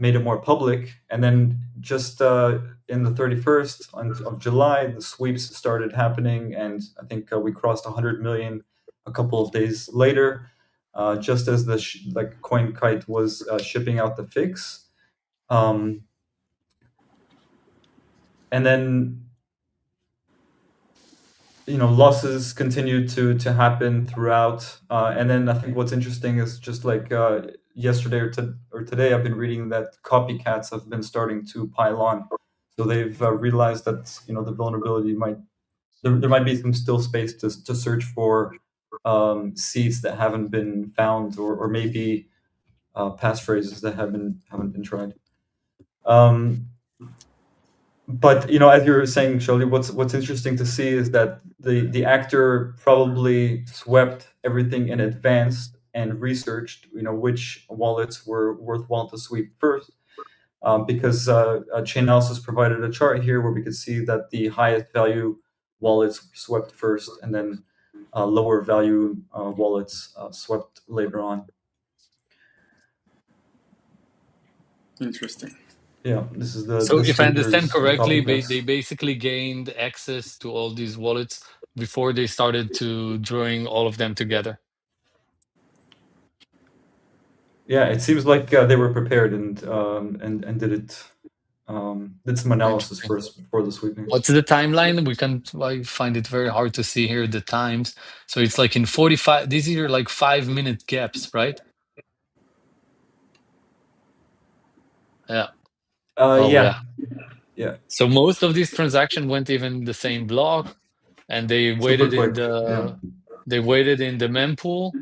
made it more public. And then just in the 31st of July, the sweeps started happening, and I think we crossed 100 million a couple of days later, just as the CoinKite was shipping out the fix. And then losses continued to happen throughout, and then I think what's interesting is just like yesterday or today, I've been reading that copycats have been starting to pile on. So they've realized that the vulnerability there might be some still space to search for seeds that haven't been found, or maybe passphrases that haven't been tried. But as you were saying, Shirley, what's interesting to see is that the actor probably swept everything in advance and researched which wallets were worthwhile to sweep first, because Chainalysis provided a chart here where we could see that the highest value wallets swept first, and then lower value wallets swept later on. Interesting. Yeah, this is the So if I understand sweepers, the correctly, copycats. they basically gained access to all these wallets before they started to drawing all of them together. Yeah, it seems like they were prepared and did some analysis Interesting. first before the sweeping. What's the timeline? I find it very hard to see here the times. So it's like in 45, these are like 5-minute gaps, right? Yeah. Yeah. So most of these transactions went even the same block, and they Super waited quick. they waited in the mempool.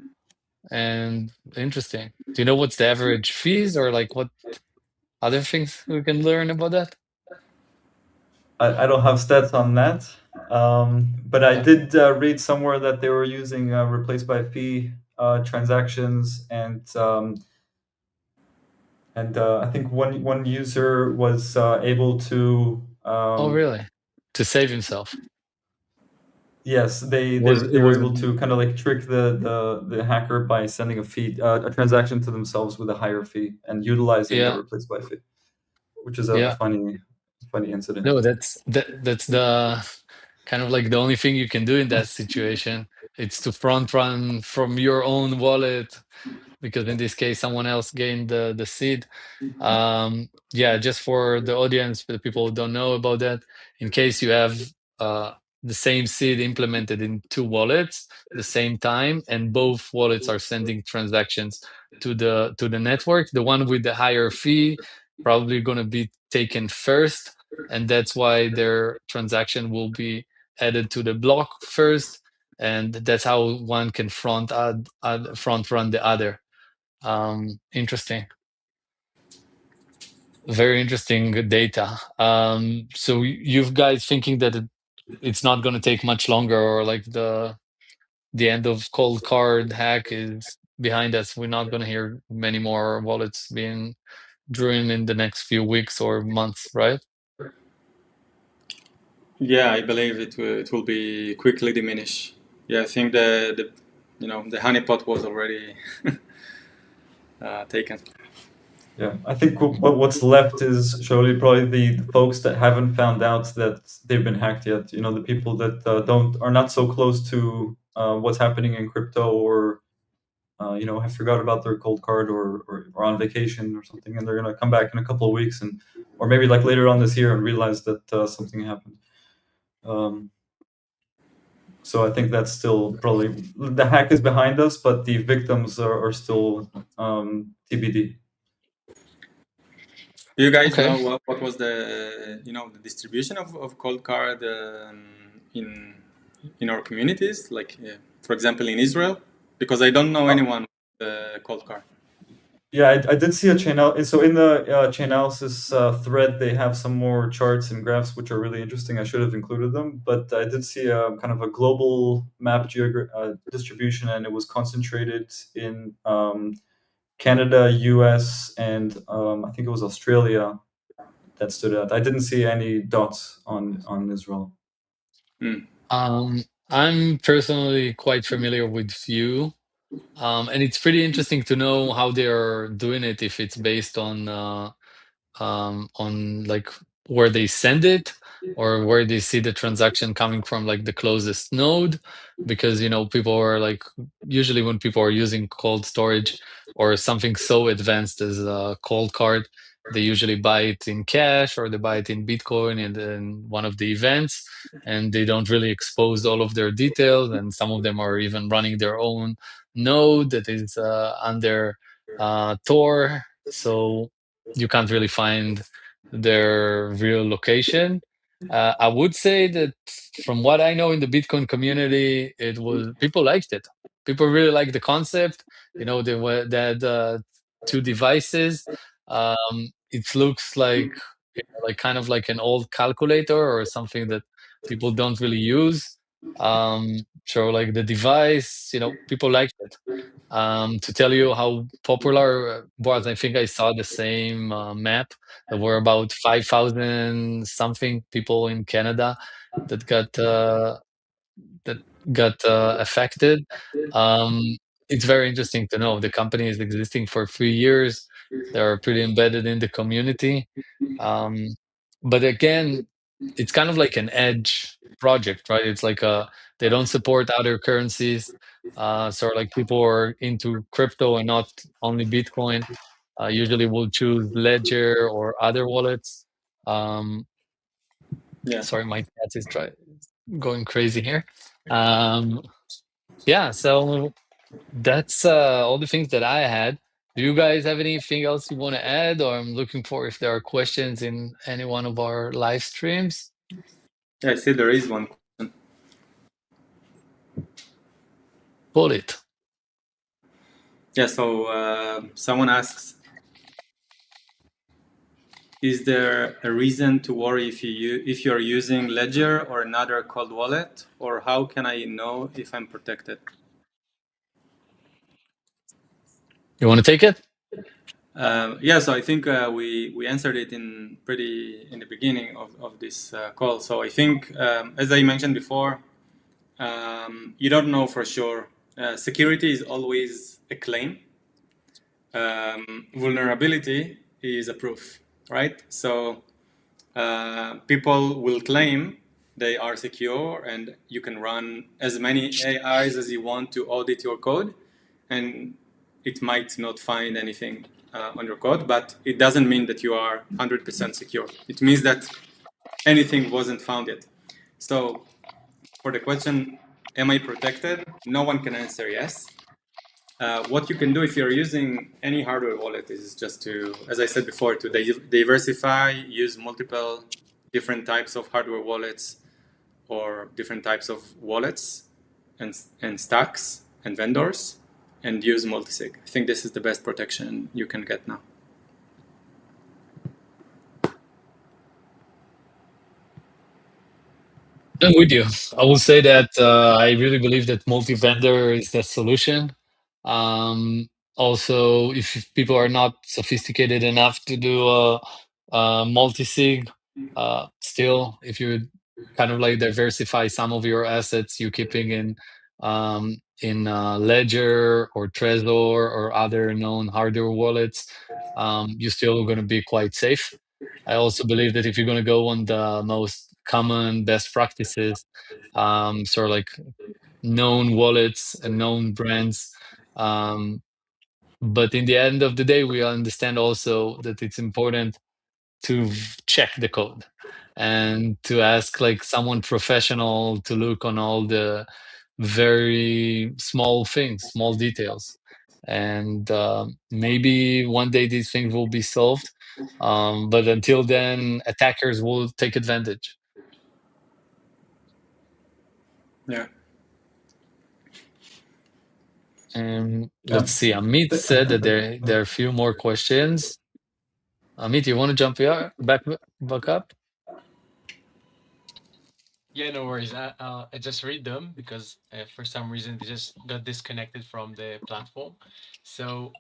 And interesting. Do you know what's the average fees, or like what other things we can learn about that? I don't have stats on that, but I did read somewhere that they were using replaced by fee transactions, and I think one user was able to. Oh, really? To save himself. Yes, they were able to kind of like trick the hacker by sending a transaction to themselves with a higher fee and utilizing the replaced by fee, which is a funny incident. No, that's the kind of like the only thing you can do in that situation. It's to front run from your own wallet, because in this case someone else gained the seed. Just for the audience, for the people who don't know about that, in case you have the same seed implemented in two wallets at the same time, and both wallets are sending transactions to the network, the one with the higher fee probably going to be taken first, and that's why their transaction will be added to the block first, and that's how one can front run the other. Interesting. Very interesting data. So you guys thinking that it's not going to take much longer, or like the end of cold card hack is behind us? We're not going to hear many more wallets being drawn in the next few weeks or months, right? Yeah, I believe it will be quickly diminish. Yeah, I think the honeypot was already taken. Yeah, I think what's left is surely probably the folks that haven't found out that they've been hacked yet. The people that are not so close to what's happening in crypto, or have forgot about their cold card, or on vacation or something, and they're gonna come back in a couple of weeks, or maybe like later on this year, and realize that something happened. So I think that's still probably the hack is behind us, but the victims are still TBD. Do you guys know what was the the distribution of ColdCard in our communities? Like, for example, in Israel, because I don't know anyone with ColdCard. Yeah, I did see a channel. So in the Chainalysis thread, they have some more charts and graphs which are really interesting. I should have included them, but I did see a kind of a global map distribution, and it was concentrated in Canada, US, and I think it was Australia that stood out. I didn't see any dots on Israel. I'm personally quite familiar with few, and it's pretty interesting to know how they are doing it, if it's based on like where they send it, or where they see the transaction coming from, like the closest node. Because people are like, usually when people are using cold storage or something so advanced as a cold card, they usually buy it in cash, or they buy it in Bitcoin and in one of the events, and they don't really expose all of their details, and some of them are even running their own node that is under Tor, so you can't really find their real location. I would say that from what I know in the Bitcoin community, people liked it. People really like the concept. They had two devices. It looks like kind of like an old calculator or something that people don't really use. So like the device, people like it. To tell you how popular was, I think I saw the same map. There were about 5,000 something people in Canada that got that affected. Um, it's very interesting to know. The company is existing for 3 years. They are pretty embedded in the community. Um, but again, it's kind of like an edge project, right? It's like they don't support other currencies. So like people are into crypto and not only Bitcoin. Usually will choose Ledger or other wallets. Um, Yeah. Sorry, my cat is going crazy here. Um, yeah, so that's all the things that I had. Do you guys have anything else you want to add, or I'm looking for if there are questions in any one of our live streams? I see there is one question. Pull it. Yeah, so someone asks, is there a reason to worry if you're using Ledger or another cold wallet, or how can I know if I'm protected? You want to take it? Yeah, so I think we answered it in the beginning of this call. So I think, as I mentioned before, you don't know for sure. Security is always a claim. Vulnerability is a proof, right? So people will claim they are secure, and you can run as many AIs as you want to audit your code, and it might not find anything on your code, but it doesn't mean that you are 100% secure. It means that anything wasn't found yet. So for the question, am I protected? No one can answer yes. What you can do if you're using any hardware wallet is just to, as I said before, to diversify, use multiple different types of hardware wallets or different types of wallets and stacks and vendors, and use multisig. I think this is the best protection you can get now. I'm with you. I will say that I really believe that multi-vendor is the solution. Also, if people are not sophisticated enough to do a multi-sig, still, if you kind of like diversify some of your assets, you keeping in Ledger or Trezor or other known hardware wallets, you're still going to be quite safe. I also believe that if you're going to go on the most common best practices, sort of like known wallets and known brands, but in the end of the day, we understand also that it's important to check the code and to ask like someone professional to look on all the very small things, small details. And maybe one day these things will be solved. But until then, attackers will take advantage. Yeah. And let's see. Amit said that there are a few more questions. Amit, you want to jump here, back up? Yeah, no worries. I just read them because for some reason they just got disconnected from the platform. So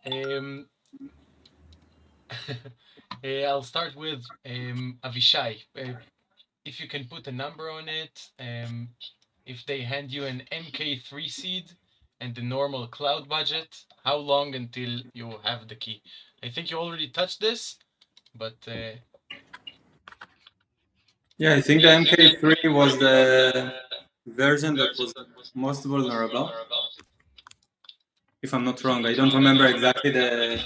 I'll start with Avishai. If you can put a number on it, if they hand you an MK3 seed and the normal cloud budget, how long until you have the key? I think you already touched this, but Yeah, I think the MK3 was the version that was most vulnerable, if I'm not wrong. I don't remember exactly the...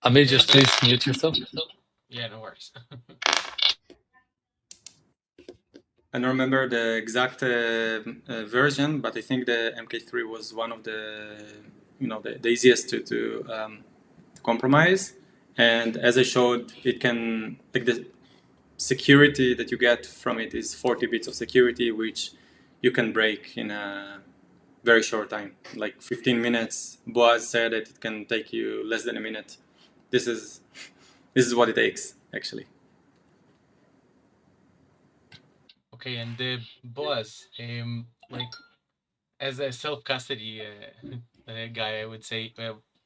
Amit, just please mute yourself. yeah, no worries. I don't remember the exact version, but I think the MK3 was one of the easiest to compromise. And as I showed, it can, like, the security that you get from it is 40 bits of security, which you can break in a very short time, like 15 minutes. Boaz said that it can take you less than a minute this is what it takes, actually. Okay, and Boaz, like as a self-custody guy, I would say,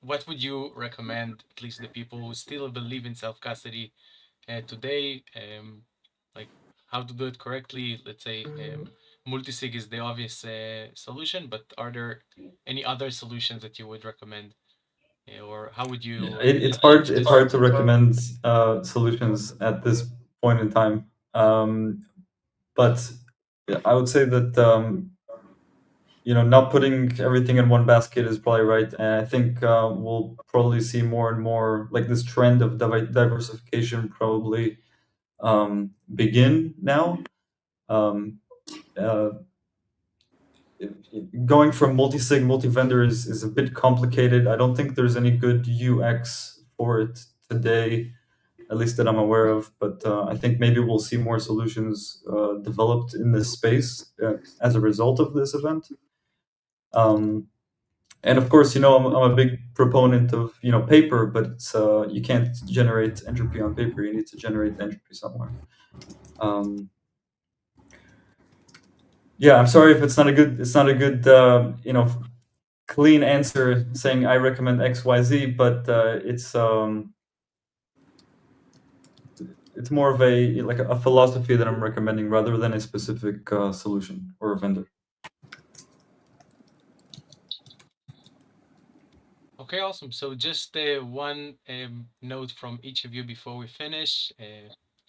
what would you recommend, at least the people who still believe in self-custody today, like how to do it correctly? Let's say multisig is the obvious solution, but are there any other solutions that you would recommend? Or how would you It's change hard. this? It's hard to recommend solutions at this point in time. But I would say that not putting everything in one basket is probably right. And I think we'll probably see more and more like this trend of diversification probably begin now. Uh, Going from multi-sig, multi-vendor is a bit complicated. I don't think there's any good UX for it today, at least that I'm aware of. But I think maybe we'll see more solutions developed in this space as a result of this event. And of course, I'm a big proponent of paper, but it's you can't generate entropy on paper. You need to generate entropy somewhere. Yeah, I'm sorry if it's not a good clean answer saying I recommend XYZ, but it's more of a philosophy that I'm recommending rather than a specific solution or a vendor. Okay, awesome. So just one note from each of you before we finish.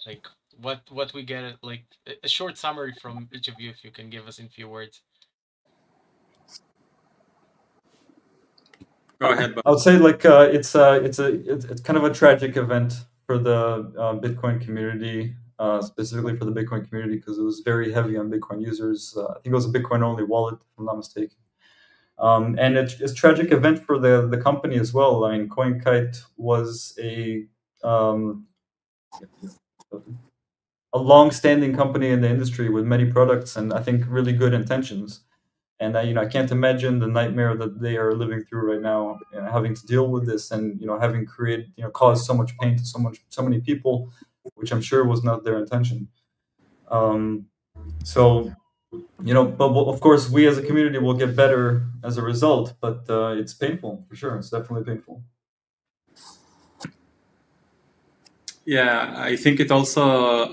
Like what we get, like a short summary from each of you, if you can give us in few words. Go ahead, Bob. I would say like it's kind of a tragic event for the Bitcoin community, specifically for the Bitcoin community, because it was very heavy on Bitcoin users. I think it was a Bitcoin only wallet, if I'm not mistaken. And it's a tragic event for the company as well. I mean, ColdCard was a long-standing company in the industry with many products and I think really good intentions. And I can't imagine the nightmare that they are living through right now, having to deal with this, and having created, caused so much pain to so many people, which I'm sure was not their intention. So, but of course, we as a community will get better as a result. But it's painful for sure. It's definitely painful. Yeah, I think it also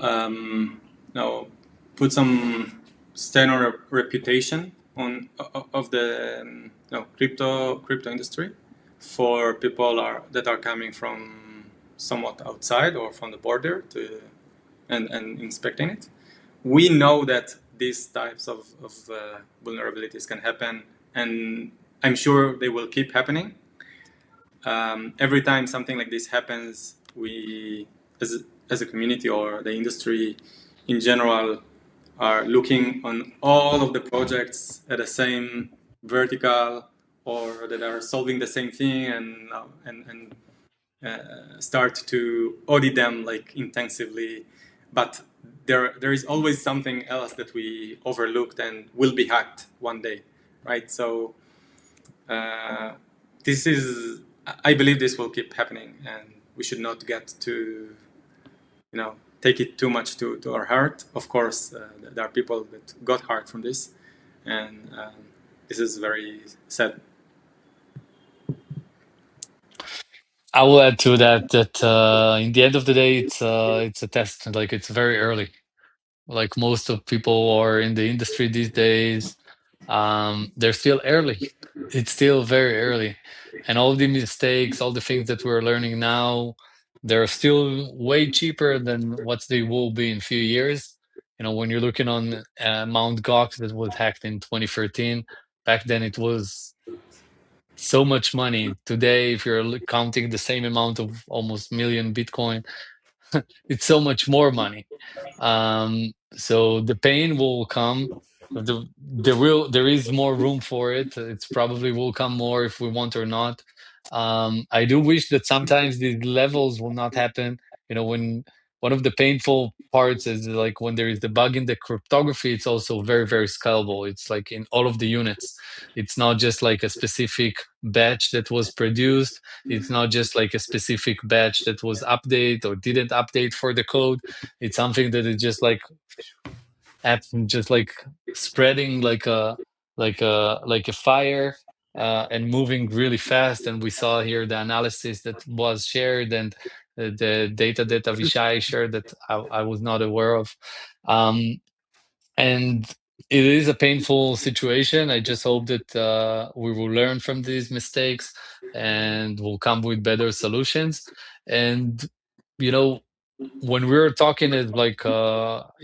put some stain on a reputation of the crypto industry for people that are coming from somewhat outside or from the border and inspecting it. We know that these types of vulnerabilities can happen, and I'm sure they will keep happening. Every time something like this happens, we as a community or the industry in general are looking on all of the projects at the same vertical or that are solving the same thing and start to audit them like intensively. But there is always something else that we overlooked and will be hacked one day, right? So I believe this will keep happening, and we should not get to take it too much to our heart. Of course, there are people that got hurt from this, and this is very sad. I will add to that in the end of the day, it's a test. Like it's very early. Like most of people are in the industry these days, they're still early. It's still very early, and all the mistakes, all the things that we're learning now, they're still way cheaper than what they will be in a few years. When you're looking on Mount Gox that was hacked in 2013, back then it was so much money. Today, if you're counting the same amount of almost million Bitcoin, it's so much more money. So the pain will come. There is more room for it. It's probably will come more if we want or not. I do wish that sometimes these levels will not happen. When one of the painful parts is like when there is the bug in the cryptography, it's also very, very scalable. It's like in all of the units. It's not just like a specific batch that was produced. It's not just like a specific batch that was updated or didn't update for the code. It's something that is just like just like spreading like a fire, and moving really fast. And we saw here the analysis that was shared, and the data that Avishai shared that I was not aware of. And it is a painful situation. I just hope that we will learn from these mistakes and will come with better solutions. And you know, when we were talking, is like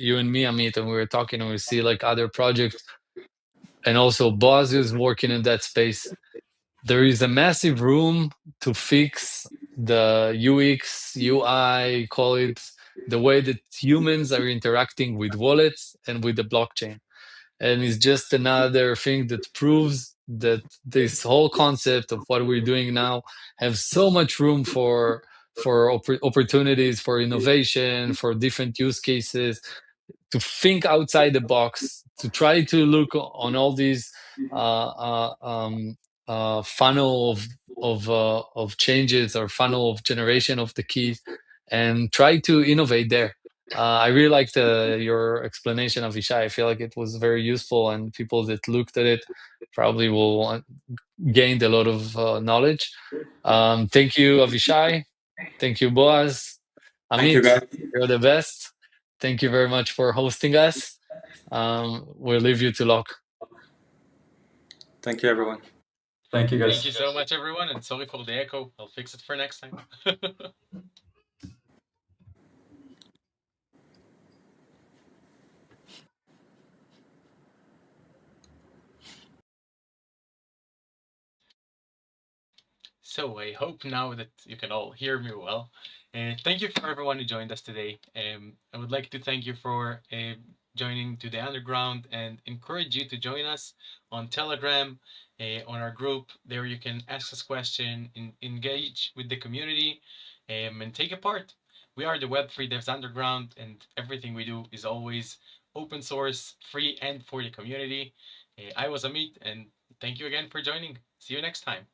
you and me, Amit, and we were talking, and we see like other projects, and also Boaz is working in that space. There is a massive room to fix the UX, UI, call it, the way that humans are interacting with wallets and with the blockchain. And it's just another thing that proves that this whole concept of what we're doing now have so much room for opportunities, for innovation, for different use cases, to think outside the box, to try to look on all these uh, uh, um, funnel of changes, or funnel of generation of the keys, and try to innovate there. I really liked your explanation of Ishai. I feel like it was very useful, and people that looked at it probably will gained a lot of knowledge. Thank you, Avishai. Thank you, Boaz. Thank you, Amit, guys. you're the best. Thank you very much for hosting us. We'll leave you to Locke. Thank you, everyone. Thank you, guys. Thank you so much, everyone, and sorry for the echo. I'll fix it for next time. So I hope now that you can all hear me well. Thank you for everyone who joined us today. I would like to thank you for joining to the underground, and encourage you to join us on Telegram, on our group. There you can ask us questions, engage with the community, and take a part. We are the Web3 Devs Underground, and everything we do is always open source, free, and for the community. I was Amit, and thank you again for joining. See you next time.